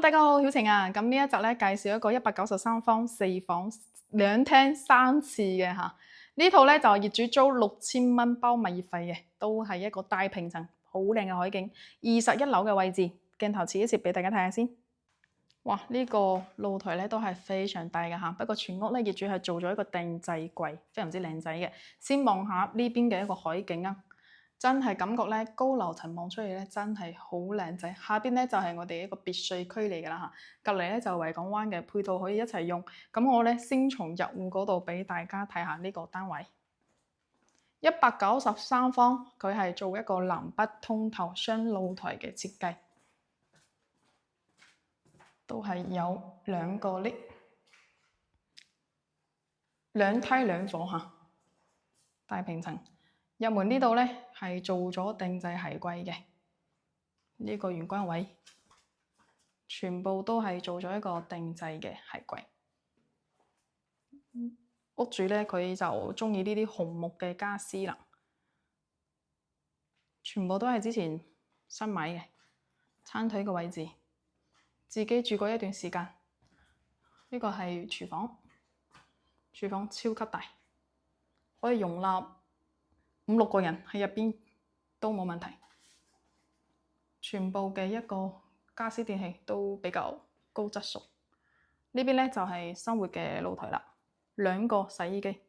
大家好，曉晴啊，咁呢一集咧介紹一個193方4房2廳3廁嘅嚇，呢套咧就業主租6000蚊包物業費嘅，都係一個大平層，好靚嘅海景，21樓嘅位置，鏡頭切一切俾大家睇下先。哇！呢個露台咧都係非常大嘅嚇，不過全屋咧業主係做咗一個定制櫃，非常之靚仔嘅。先望下呢邊嘅一個海景啊！真係感覺咧高樓層望出去咧真係好靚仔，下邊咧就係我哋一個別墅區嚟㗎啦嚇，隔離咧就維港灣嘅配套可以一齊用。咁我咧先從入戶嗰度俾大家睇下呢個單位，193方，佢係做一個南北通透雙露台嘅設計，都係有2個 lift， 2梯2房嚇，大平層。入門呢度咧係做咗定制鞋櫃嘅，呢個玄關位全部都係做咗一個定制嘅鞋櫃。屋主咧佢就中意呢啲紅木嘅家私啦，全部都係之前新買嘅。餐台嘅位置，自己住過一段時間。呢個係廚房，廚房超級大，可以容納5、6個人喺入邊都冇問題。全部嘅一個家私電器都比較高質素。呢邊咧就係生活嘅露台啦，2個洗衣機，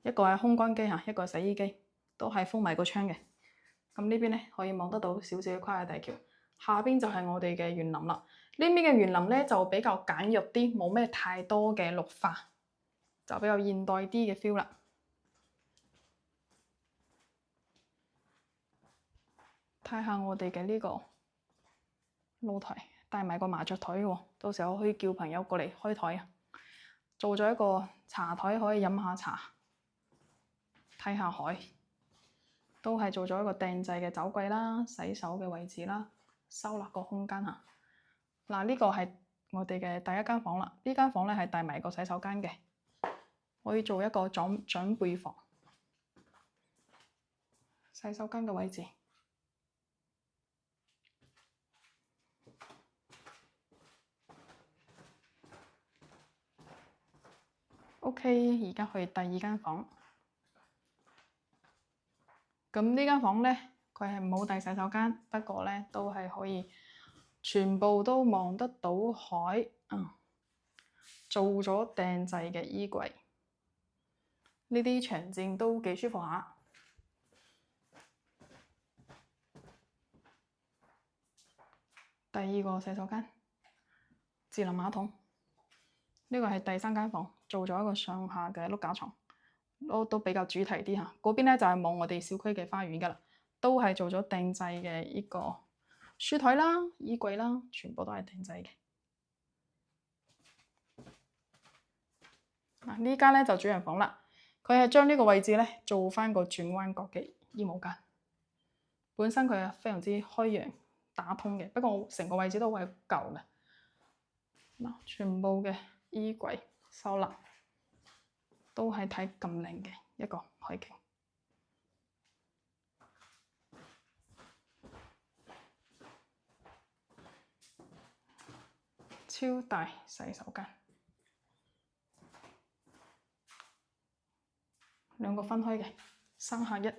一個係空軍機嚇，一個係洗衣機，都係封埋個窗嘅。咁呢邊咧可以望得到少少嘅跨海大橋，下邊就係我哋嘅園林啦。呢邊嘅園林咧就比較簡約啲，冇咩太多嘅綠化，就比較現代啲嘅 feel 啦。睇下我哋嘅呢個露台，帶埋個麻雀台喎，到時候可以叫朋友過嚟開台啊。做咗一個茶台，可以飲下茶，睇下海，都係做咗一個定制嘅酒櫃啦、洗手嘅位置啦、收納個空間嚇。嗱，呢個係我哋嘅第一間房啦，呢間房咧係帶埋個洗手間嘅，可以做一個長輩房。洗手間嘅位置。OK， 而家去第2間房。咁呢間房咧，佢係冇帶洗手間，不過咧都係可以，全部都望得到海。做咗定制嘅衣櫃，呢啲長墊都幾舒服下。第2個洗手間，智能馬桶。呢個係第3間房，做咗一個上下嘅碌架床，都比較主題啲嚇。嗰邊咧就係望我哋小區嘅花園㗎啦，都係做咗定制嘅呢個書台啦、衣櫃啦，全部都係定制嘅。嗱，呢間咧就主人房啦，佢係將呢個位置咧做翻個轉彎角嘅衣帽間。本身佢係非常之開揚打通嘅，不過成個位置都係舊嘅。嗱，全部嘅衣櫃收納都係睇咁靚嘅一個海景，超大洗手間，2個分開嘅3合1。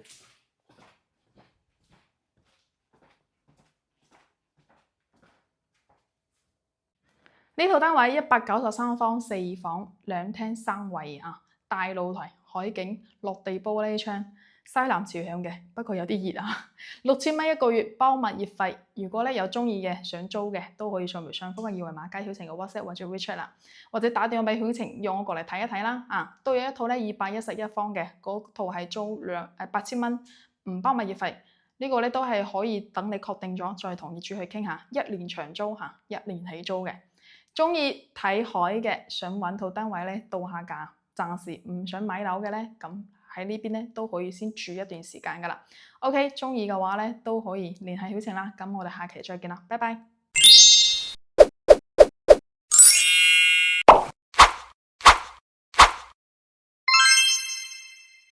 呢套單位193方4房2廳3衛啊，大露台，海景，落地玻璃窗，西南朝向嘅，不過有啲熱啊。6000蚊1個月包物業費，如果咧有中意嘅想租嘅，都可以掃描上方嘅2維碼加曉晴嘅 WhatsApp 或者 WeChat 啦，或者打電話俾曉晴，讓我過嚟睇一睇啦。都有一套咧211方嘅，嗰套係租8000蚊，唔包物業費。呢個咧都係可以等你確定咗再同業主去傾下，1年長租嚇，1年起租嘅。中意睇海嘅，想揾套單位咧，到下價。暫時唔想買樓嘅咧，咁喺呢邊咧都可以先住一段時間㗎啦。OK， 中意嘅話咧都可以聯繫曉晴啦。咁我哋下期再見啦，拜拜。